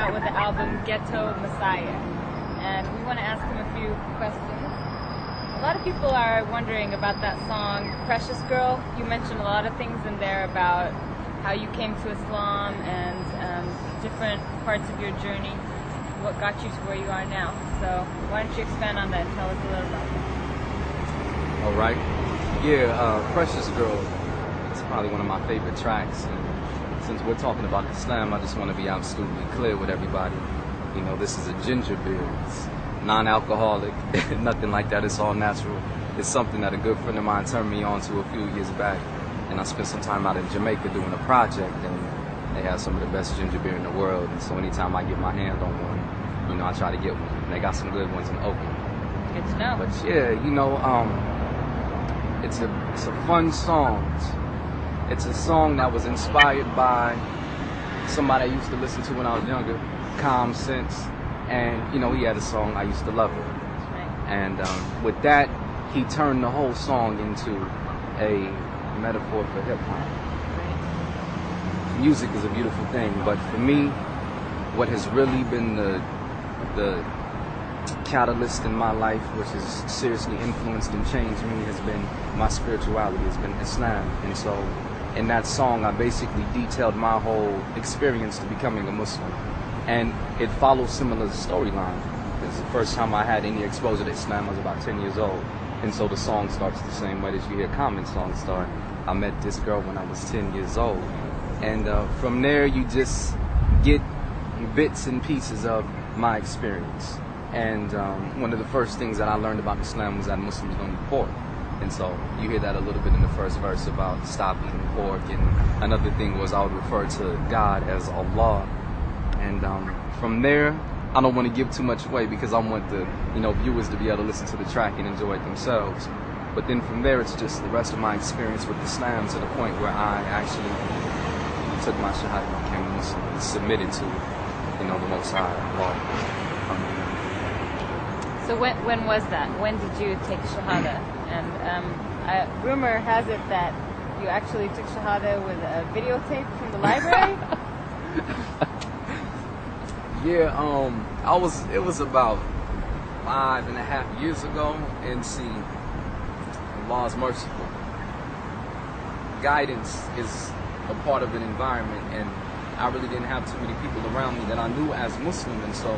out with the album Ghetto Messiah, and we want to ask him a few questions. A lot of people are wondering about that song, Precious Girl. You mentioned a lot of things in there about how you came to Islam and different parts of your journey, what got you to where you are now. So why don't you expand on that and tell us a little about that. All right. Yeah, Precious Girl is probably one of my favorite tracks. And since we're talking about Islam, I just want to be absolutely clear with everybody. You know, this is a ginger beer. It's non-alcoholic, nothing like that. It's all natural. It's something that a good friend of mine turned me on to a few years back. And I spent some time out in Jamaica doing a project, and they have some of the best ginger beer in the world. And so anytime I get my hand on one, you know, I try to get one. And they got some good ones in Oakland. Good to know. But yeah, you know, it's a fun song. It's a song that was inspired by somebody I used to listen to when I was younger, Calm Sense. And, you know, he had a song, I Used to Love Her. Right. And with that, he turned the whole song into a metaphor for hip-hop. Right. Music is a beautiful thing, but for me, what has really been the catalyst in my life, which has seriously influenced and changed me, has been my spirituality, has been Islam. And so in that song, I basically detailed my whole experience to becoming a Muslim. And it follows similar storyline. Because the first time I had any exposure to Islam, I was about 10 years old. And so the song starts the same way that you hear common songs start. I met this girl when I was 10 years old. And from there, you just get bits and pieces of my experience. And one of the first things that I learned about Islam was that Muslims don't eat pork. And so you hear that a little bit in the first verse about stop eating pork. And another thing was I would refer to God as Allah. And from there, I don't want to give too much away because I want the viewers to be able to listen to the track and enjoy it themselves. But then from there, it's just the rest of my experience with Islam to the point where I actually took my shahada and became a Muslim and submitted to, the Most High Allah. So when was that? When did you take shahada? And rumor has it that you actually took shahada with a videotape from the library. Yeah, it was about 5.5 years ago, and see, Allah is merciful. Guidance is a part of an environment, and I really didn't have too many people around me that I knew as Muslim, and so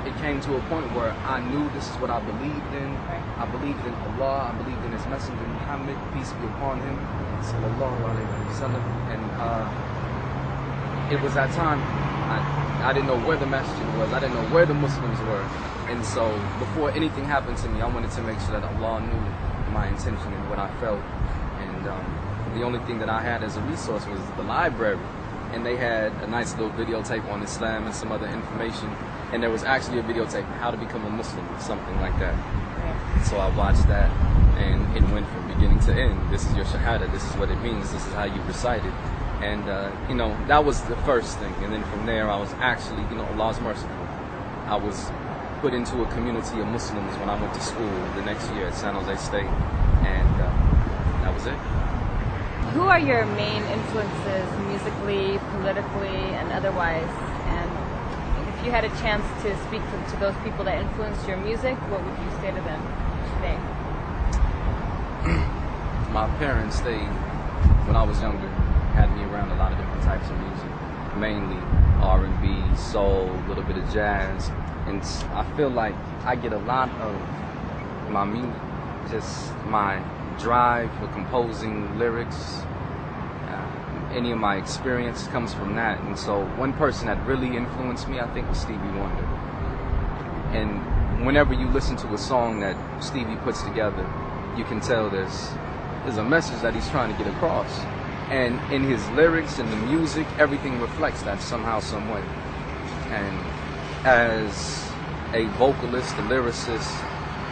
it came to a point where I knew this is what I believed in. I believed in Allah, I believed in His Messenger Muhammad, peace be upon him, sallallahu alaihi wasallam, and it was that time I didn't know where the masjid was, I didn't know where the Muslims were, and so before anything happened to me, I wanted to make sure that Allah knew my intention and what I felt, and the only thing that I had as a resource was the library, and they had a nice little videotape on Islam and some other information, and there was actually a videotape, how to become a Muslim, something like that. So I watched that, and it went from beginning to end. This is your shahada, this is what it means, this is how you recite it. And, that was the first thing. And then from there, I was actually, Allah's merciful. I was put into a community of Muslims when I went to school the next year at San Jose State. And that was it. Who are your main influences musically, politically, and otherwise? And if you had a chance to speak to those people that influenced your music, what would you say to them today? My parents, when I was younger, had me around a lot of different types of music, mainly R&B, soul, a little bit of jazz, and I feel like I get a lot of my music, just my drive for composing lyrics, any of my experience comes from that. And so one person that really influenced me, I think, was Stevie Wonder. And whenever you listen to a song that Stevie puts together, you can tell there's a message that he's trying to get across. And in his lyrics and the music, everything reflects that somehow, some way. And as a vocalist, a lyricist,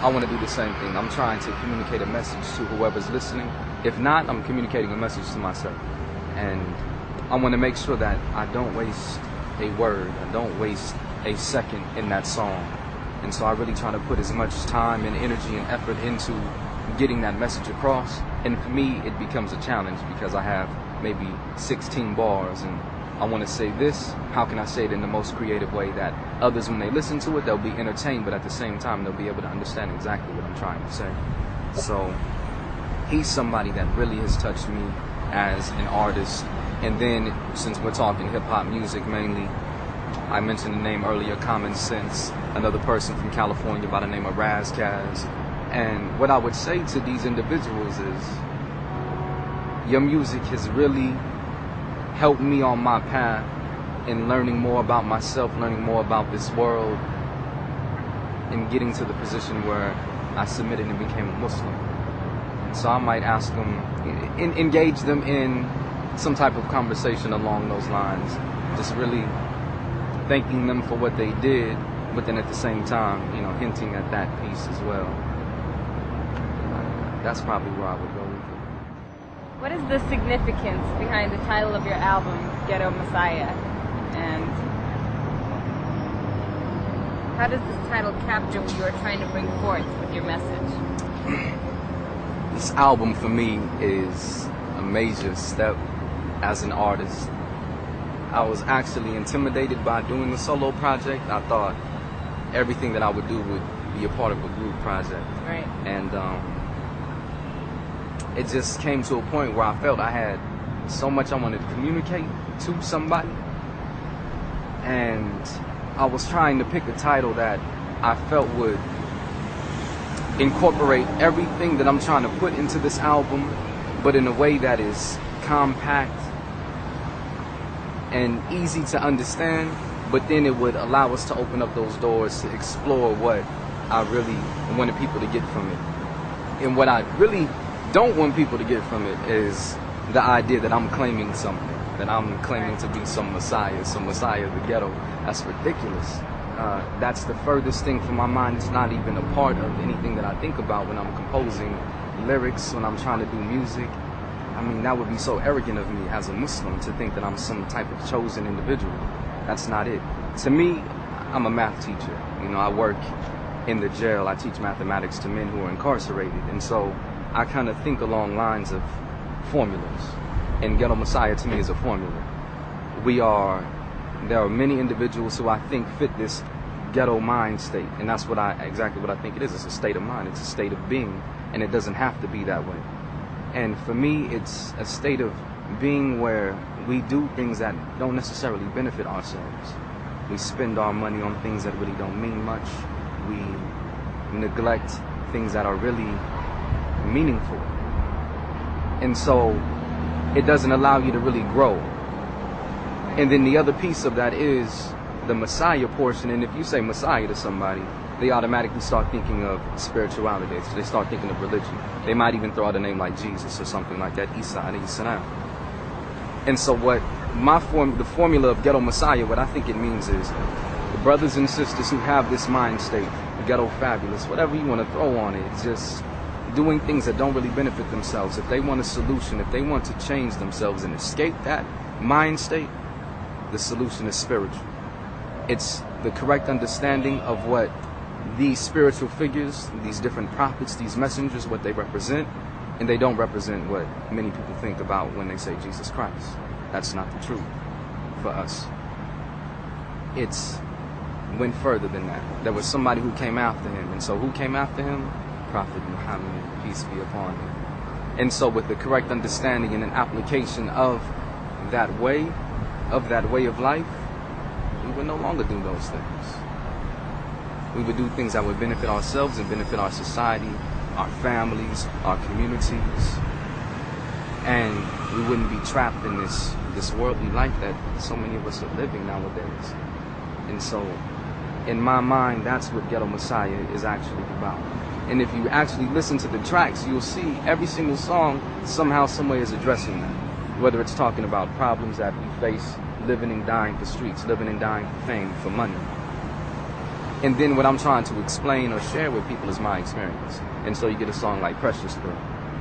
I want to do the same thing. I'm trying to communicate a message to whoever's listening. If not, I'm communicating a message to myself. And I want to make sure that I don't waste a word, I don't waste a second in that song. And so I really try to put as much time and energy and effort into getting that message across. And for me, it becomes a challenge because I have maybe 16 bars, and I want to say this. How can I say it in the most creative way that others, when they listen to it, they'll be entertained, but at the same time, they'll be able to understand exactly what I'm trying to say. So he's somebody that really has touched me as an artist. And then, since we're talking hip-hop music mainly, I mentioned the name earlier, Common Sense, another person from California by the name of Razkaz. And what I would say to these individuals is, your music has really helped me on my path in learning more about myself, learning more about this world, and getting to the position where I submitted and became a Muslim. So I might ask them, engage them in some type of conversation along those lines, just really thanking them for what they did, but then at the same time, hinting at that piece as well. That's probably where I would go with it. What is the significance behind the title of your album, Ghetto Messiah? And how does this title capture what you are trying to bring forth with your message? This album for me is a major step as an artist. I was actually intimidated by doing a solo project. I thought everything that I would do would be a part of a group project. Right. And it just came to a point where I felt I had so much I wanted to communicate to somebody. And I was trying to pick a title that I felt would incorporate everything that I'm trying to put into this album, but in a way that is compact and easy to understand, but then it would allow us to open up those doors to explore what I really wanted people to get from it. And what I really don't want people to get from it is the idea that I'm claiming something, that I'm claiming to be some messiah of the ghetto. That's ridiculous. That's the furthest thing from my mind. It's not even a part of anything that I think about when I'm composing lyrics, when I'm trying to do music. I mean, that would be so arrogant of me as a Muslim to think that I'm some type of chosen individual. That's not it. To me, I'm a math teacher. I work in the jail. I teach mathematics to men who are incarcerated. And so I kind of think along lines of formulas. And Ghetto Messiah to me is a formula. There are many individuals who I think fit this ghetto mind state. And that's exactly what I think it is. It's a state of mind. It's a state of being. And it doesn't have to be that way. And for me, it's a state of being where we do things that don't necessarily benefit ourselves. We spend our money on things that really don't mean much. We neglect things that are really meaningful. And so it doesn't allow you to really grow. And then the other piece of that is the Messiah portion. And if you say Messiah to somebody, they automatically start thinking of spirituality. So they start thinking of religion. They might even throw out a name like Jesus or something like that, Isa alayhi salam. And so what the formula of Ghetto Messiah, what I think it means is the brothers and sisters who have this mind state, ghetto fabulous, whatever you want to throw on it, just doing things that don't really benefit themselves. If they want a solution, if they want to change themselves and escape that mind state, the solution is spiritual. It's the correct understanding of what these spiritual figures, these different prophets, these messengers, what they represent, and they don't represent what many people think about when they say Jesus Christ. That's not the truth for us. It's went further than that. There was somebody who came after him, and so who came after him? Prophet Muhammad, peace be upon him. And so with the correct understanding and an application of that way of life, we would no longer do those things. We would do things that would benefit ourselves and benefit our society, our families, our communities, and we wouldn't be trapped in this worldly life that so many of us are living nowadays. And so, in my mind, that's what Ghetto Messiah is actually about. And if you actually listen to the tracks, you'll see every single song somehow, some way is addressing that. Whether it's talking about problems that we face, living and dying for streets, living and dying for fame, for money. And then what I'm trying to explain or share with people is my experience. And so you get a song like Precious Girl.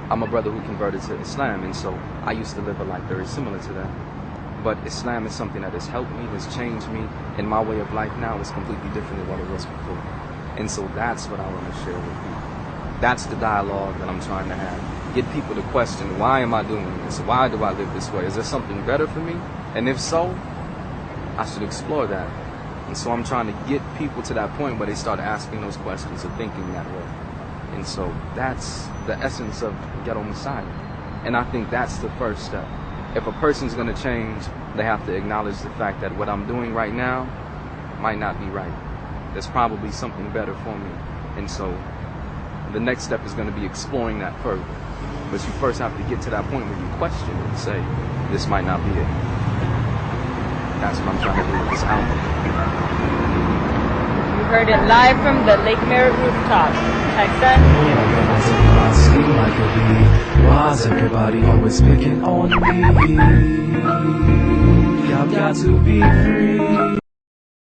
I'm a brother who converted to Islam, and so I used to live a life very similar to that. But Islam is something that has helped me, has changed me, and my way of life now is completely different than what it was before. And so that's what I want to share with you. That's the dialogue that I'm trying to have. Get people to question, why am I doing this? Why do I live this way? Is there something better for me? And if so, I should explore that. And so I'm trying to get people to that point where they start asking those questions or thinking that way. And so that's the essence of Ghetto Messiah. And I think that's the first step. If a person's going to change, they have to acknowledge the fact that what I'm doing right now might not be right. There's probably something better for me. And so the next step is going to be exploring that further. But you first have to get to that point where you question it and say, this might not be it. That's what I'm trying to do with this album. You heard it live from the Lake Merritt rooftop. Tyson. Why's everybody always picking on me? I've got to be free.